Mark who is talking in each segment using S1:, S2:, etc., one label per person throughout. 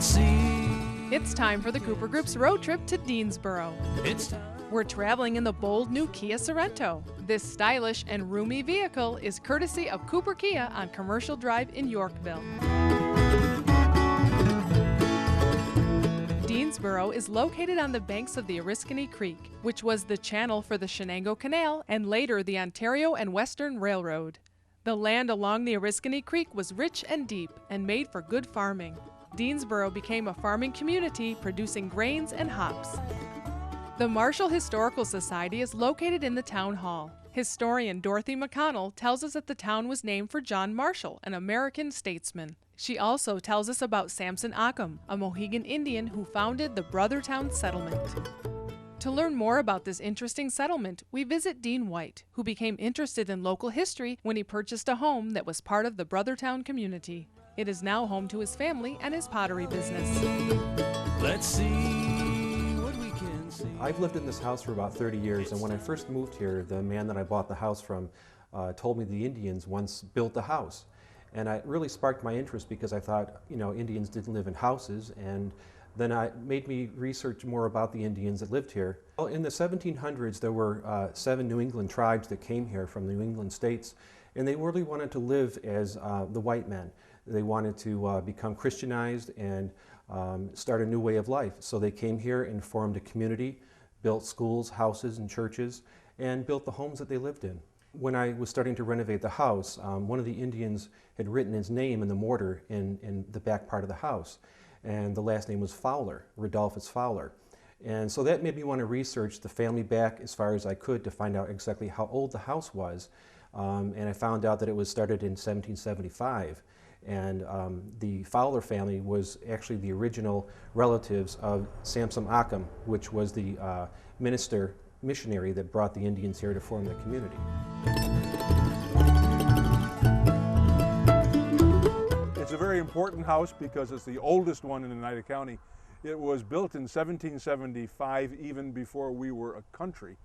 S1: Let's see.
S2: It's time for the Cooper Group's road trip to Deansboro.
S1: It's time.
S2: We're traveling in the bold new Kia Sorento. This stylish and roomy vehicle is courtesy of Cooper Kia on Commercial Drive in Yorkville. Deansboro is located on the banks of the Oriskany Creek, which was the channel for the Shenango Canal and later the Ontario and Western Railroad. The land along the Oriskany Creek was rich and deep and made for good farming. Deansboro became a farming community producing grains and hops. The Marshall Historical Society is located in the town hall. Historian Dorothy McConnell tells us that the town was named for John Marshall, an American statesman. She also tells us about Samson Occam, a Mohegan Indian who founded the Brothertown settlement. To learn more about this interesting settlement, we visit Dean White, who became interested in local history when he purchased a home that was part of the Brothertown community. It is now home to his family and his pottery business.
S1: Let's see.
S3: I've lived in this house for about 30 years, and when I first moved here, the man that I bought the house from told me the Indians once built the house. And it really sparked my interest because I thought, Indians didn't live in houses, and then it made me research more about the Indians that lived here. Well, in the 1700s, there were 7 New England tribes that came here from the New England states, and they really wanted to live as the white men. They wanted to become Christianized and start a new way of life. So they came here and formed a community, built schools, houses, and churches, and built the homes that they lived in. When I was starting to renovate the house, one of the Indians had written his name in the mortar in the back part of the house, and the last name was Fowler, Rodolphus Fowler. And so that made me want to research the family back as far as I could to find out exactly how old the house was. And I found out that it was started in 1775. And the Fowler family was actually the original relatives of Samson Occam, which was the missionary that brought the Indians here to form the community.
S4: It's a very important house because it's the oldest one in Oneida County. It was built in 1775, even before we were a country.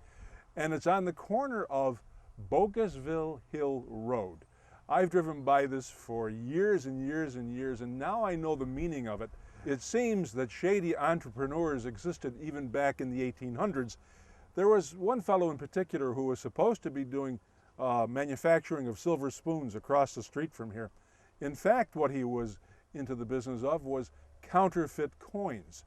S4: And it's on the corner of Bogasville Hill Road. I've driven by this for years and years and years, and now I know the meaning of it. It seems that shady entrepreneurs existed even back in the 1800s. There was one fellow in particular who was supposed to be doing manufacturing of silver spoons across the street from here. In fact, what he was into the business of was counterfeit coins.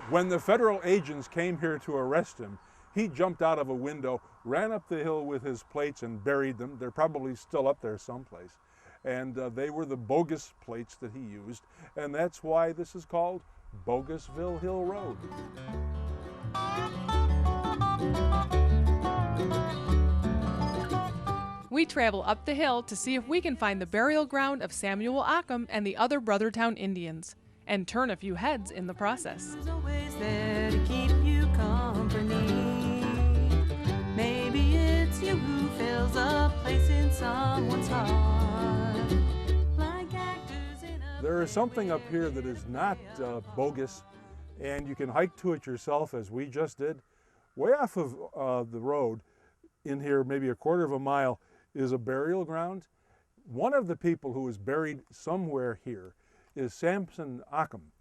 S4: When the federal agents came here to arrest him, he jumped out of a window, ran up the hill with his plates and buried them. They're probably still up there someplace. And they were the bogus plates that he used, and that's why this is called Bogasville Hill Road.
S2: We travel up the hill to see if we can find the burial ground of Samuel Occam and the other Brothertown Indians, and turn a few heads in the process.
S5: Who's always there to keep you company? Maybe it's you who fills a place in someone's heart. Like actors in a
S4: There is something up here that is not bogus, and you can hike to it yourself as we just did. Way off of the road, in here maybe a quarter of a mile, is a burial ground. One of the people who is buried somewhere here is Samson Occam.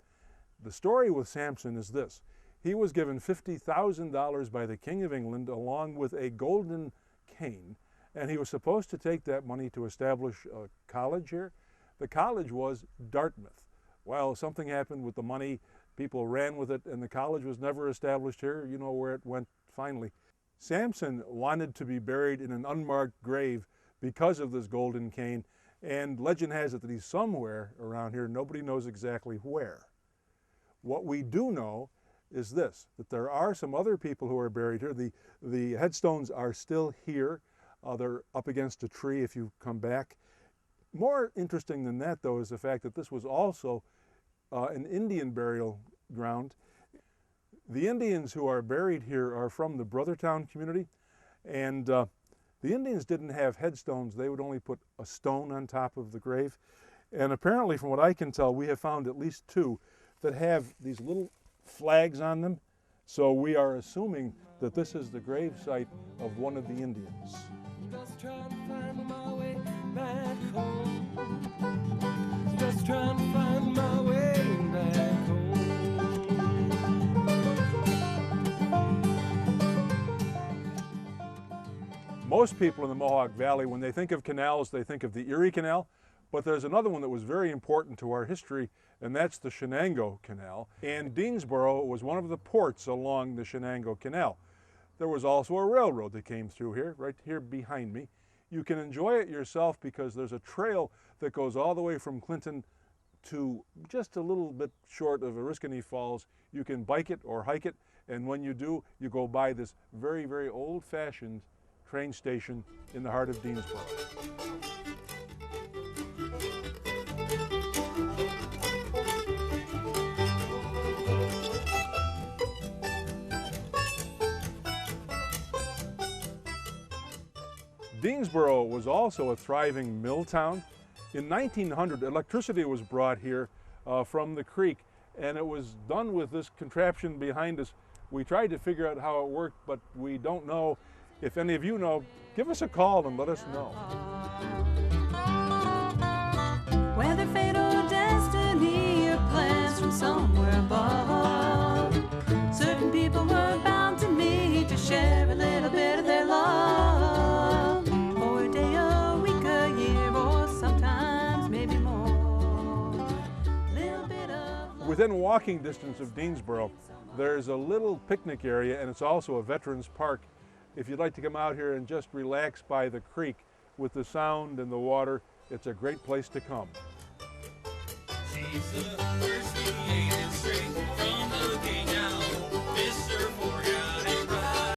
S4: The story with Samson is this. He was given $50,000 by the King of England along with a golden cane, and he was supposed to take that money to establish a college here. The college was Dartmouth. Well, something happened with the money, people ran with it, and the college was never established here. You know where it went finally. Samson wanted to be buried in an unmarked grave because of this golden cane, and legend has it that he's somewhere around here. Nobody knows exactly where. What we do know is this, that there are some other people who are buried here. The headstones are still here. They're up against a tree if you come back. More interesting than that, though, is the fact that this was also an Indian burial ground. The Indians who are buried here are from the Brothertown community, and the Indians didn't have headstones. They would only put a stone on top of the grave. And apparently, from what I can tell, we have found at least 2 that have these little flags on them. So we are assuming that this is the grave site of one of the Indians.
S1: Just trying to find my way back home. Just trying to find my way back home.
S4: Most people in the Mohawk Valley, when they think of canals, they think of the Erie Canal, but there's another one that was very important to our history, and that's the Shenango Canal. And Deansboro was one of the ports along the Shenango Canal. There was also a railroad that came through here, right here behind me. You can enjoy it yourself because there's a trail that goes all the way from Clinton to just a little bit short of Oriskany Falls. You can bike it or hike it, and when you do, you go by this very, very old-fashioned train station in the heart of Deansboro. Deansboro was also a thriving mill town. In 1900, electricity was brought here from the creek, and it was done with this contraption behind us. We tried to figure out how it worked, but we don't know. If any of you know, give us a call and let us know.
S5: Whether fate or destiny or plans from somewhere above, certain people were bound to meet to share a little bit of their love. For a day, a week, a year, or sometimes maybe more. Little bit of
S4: Within walking distance of Deansboro, there's a little picnic area, and it's also a veterans park. If you'd like to come out here and just relax by the creek with the sound and the water, it's a great place to come.
S1: She's a thirsty